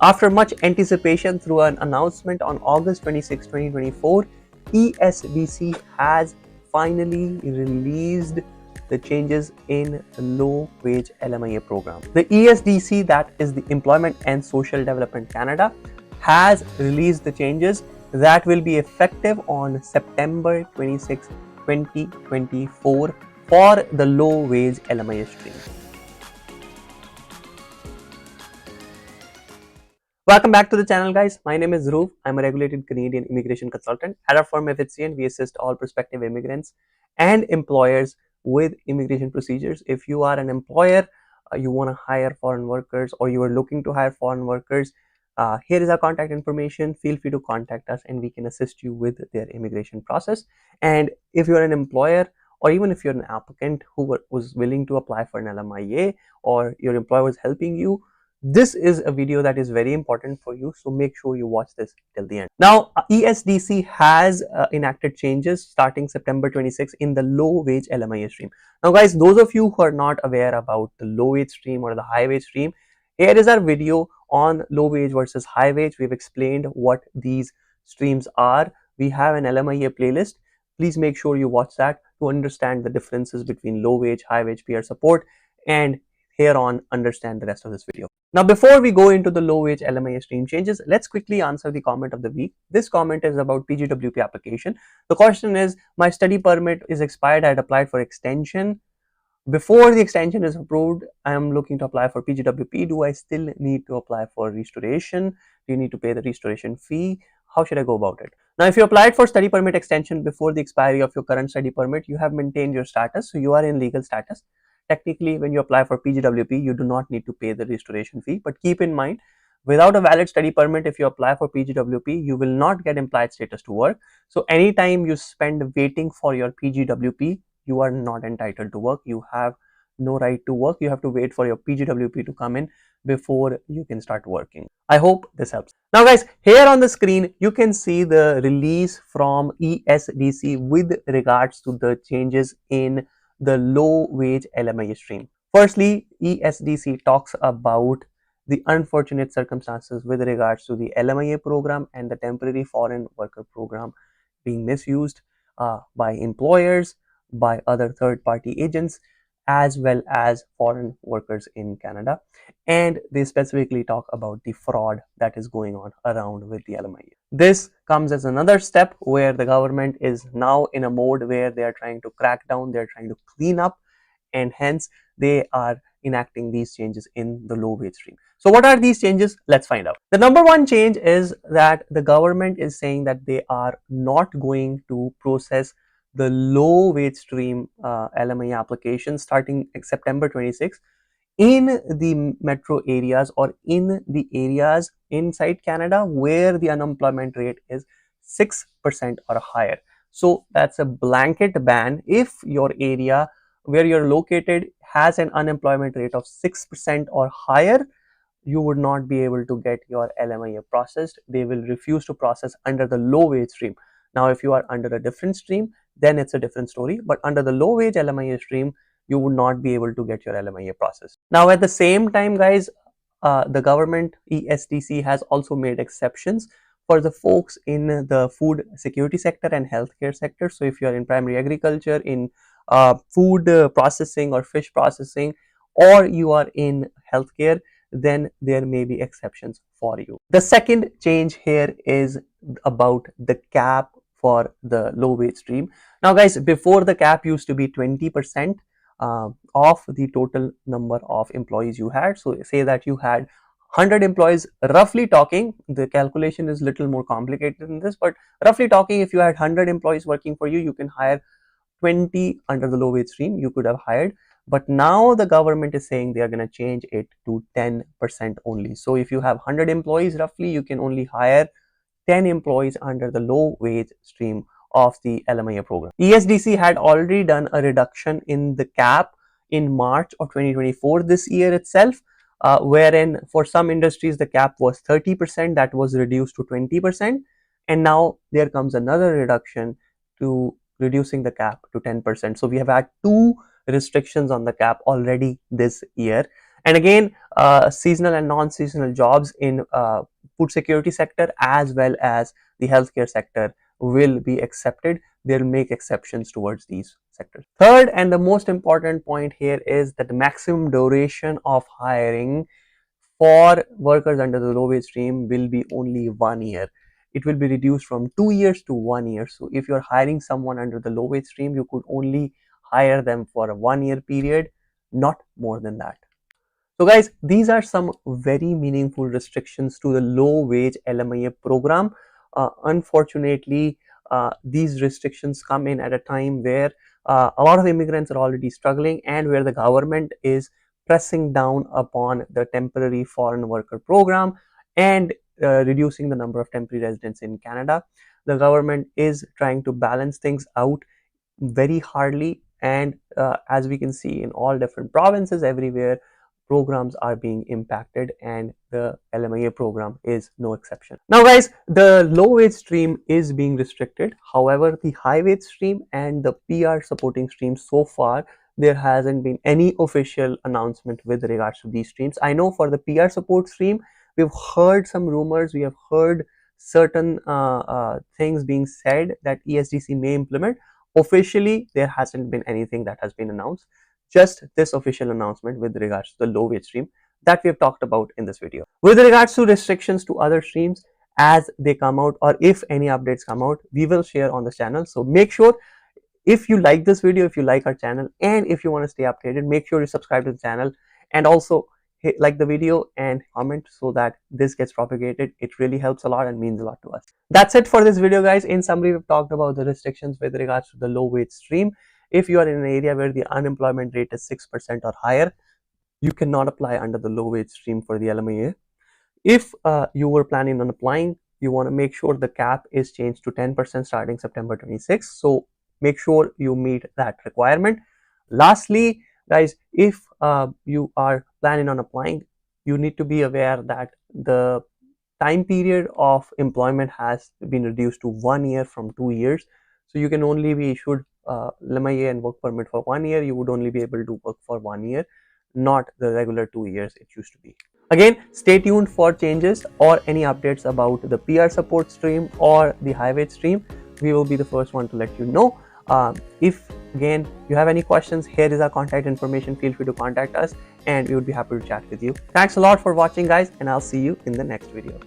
After much anticipation through an announcement on August 26, 2024, ESDC has finally released the changes in the low-wage LMIA program. The ESDC, that is the Employment and Social Development Canada, has released the changes that will be effective on September 26, 2024 for the low-wage LMIA stream. Welcome back to the channel, guys. My name is Dhruv. I'm a regulated Canadian immigration consultant. At our firm Effizient, we assist all prospective immigrants and employers with immigration procedures. If you are an employer, you want to hire foreign workers, or you are looking to hire foreign workers, here is our contact information. Feel free to contact us and we can assist you with their immigration process. And if you're an employer, or even if you're an applicant who was willing to apply for an LMIA, or your employer was helping you, this is a video that is very important for you, so make sure you watch this till the end. Now, ESDC has enacted changes starting September 26 in the low-wage LMIA stream. Now, guys, those of you who are not aware about the low-wage stream or the high-wage stream, here is our video on low-wage versus high-wage. We've explained what these streams are. We have an LMIA playlist. Please make sure you watch that to understand the differences between low-wage, high-wage peer support, and here on understand the rest of this video. Now, before we go into the low-wage LMIA stream changes, let's quickly answer the comment of the week. This comment is about PGWP application. The question is, my study permit is expired. I had applied for extension. Before the extension is approved, I am looking to apply for PGWP. Do I still need to apply for restoration? Do you need to pay the restoration fee? How should I go about it? Now, if you applied for study permit extension before the expiry of your current study permit, you have maintained your status, so you are in legal status. Technically, when you apply for PGWP, you do not need to pay the restoration fee. But keep in mind, without a valid study permit, if you apply for PGWP, you will not get implied status to work. So anytime you spend waiting for your PGWP, you are not entitled to work. You have no right to work. You have to wait for your PGWP to come in before you can start working. I hope this helps. Now, guys, here on the screen, you can see the release from ESDC with regards to the changes in the low-wage LMIA stream. Firstly, ESDC talks about the unfortunate circumstances with regards to the LMIA program and the temporary foreign worker program being misused by employers, by other third-party agents, as well as foreign workers in Canada. And they specifically talk about the fraud that is going on around with the LMIA. This comes as another step where the government is now in a mode where they are trying to crack down, they're trying to clean up, and hence they are enacting these changes in the low-wage stream. So what are these changes? Let's find out. The number one change is that the government is saying that they are not going to process the low-wage stream LMIA application starting September 26 in the metro areas or in the areas inside Canada where the unemployment rate is 6% or higher. So that's a blanket ban. If your area where you're located has an unemployment rate of 6% or higher, you would not be able to get your LMIA processed. They will refuse to process under the low-wage stream. Now, if you are under a different stream, then it's a different story. But under the low-wage LMIA stream, you would not be able to get your LMIA processed. Now, at the same time, guys, the government, ESDC, has also made exceptions for the folks in the food security sector and healthcare sector. So if you are in primary agriculture, in food processing or fish processing, or you are in healthcare, then there may be exceptions for you. The second change here is about the cap for the low-wage stream. Now, guys, before the cap used to be 20% of the total number of employees you had. So say that you had 100 employees, roughly talking, the calculation is a little more complicated than this, but roughly talking, if you had 100 employees working for you, you can hire 20 under the low-wage stream you could have hired. But now the government is saying they are going to change it to 10% only. So if you have 100 employees roughly, you can only hire 10 employees under the low-wage stream of the LMIA program. ESDC had already done a reduction in the cap in March of 2024 this year itself, wherein for some industries the cap was 30%, that was reduced to 20%, and now there comes another reduction to reducing the cap to 10%. So we have had two restrictions on the cap already this year, And again, seasonal and non-seasonal jobs in food security sector as well as the healthcare sector will be accepted. They'll make exceptions towards these sectors. Third and the most important point here is that the maximum duration of hiring for workers under the low wage stream will be only 1 year. It will be reduced from 2 years to 1 year. So if you're hiring someone under the low wage stream, you could only hire them for a 1 year period, not more than that. So guys, these are some very meaningful restrictions to the low wage LMIA program. Unfortunately, these restrictions come in at a time where a lot of immigrants are already struggling and where the government is pressing down upon the temporary foreign worker program and reducing the number of temporary residents in Canada. The government is trying to balance things out very hardly, and as we can see in all different provinces everywhere, programs are being impacted, and the LMIA program is no exception. Now guys, the low wage stream is being restricted. However, the high wage stream and the PR supporting stream, so far there hasn't been any official announcement with regards to these streams. I know for the PR support stream, we've heard some rumors, we have heard certain things being said that ESDC may implement. Officially, there hasn't been anything that has been announced, just this official announcement with regards to the low wage stream that we have talked about in this video. With regards to restrictions to other streams, as they come out or if any updates come out, we will share on the channel. So make sure, if you like this video, if you like our channel, and if you want to stay updated, make sure you subscribe to the channel and also like the video and comment so that this gets propagated. It really helps a lot and means a lot to us. That's it for this video guys. In summary, we've talked about the restrictions with regards to the low wage stream. If you are in an area where the unemployment rate is 6% or higher, you cannot apply under the low wage stream for the LMIA. If you were planning on applying, you want to make sure the cap is changed to 10% starting September 26. So make sure you meet that requirement. Lastly, guys, if you are planning on applying, you need to be aware that the time period of employment has been reduced to 1 year from 2 years. So you can only be issued LMIA and work permit for 1 year. You would only be able to work for 1 year, not the regular 2 years it used to be. Again, stay tuned for changes or any updates about the PR support stream or the high wage stream. We will be the first one to let you know. If again you have any questions, here is our contact information. Feel free to contact us and we would be happy to chat with you. Thanks a lot for watching guys, and I'll see you in the next video.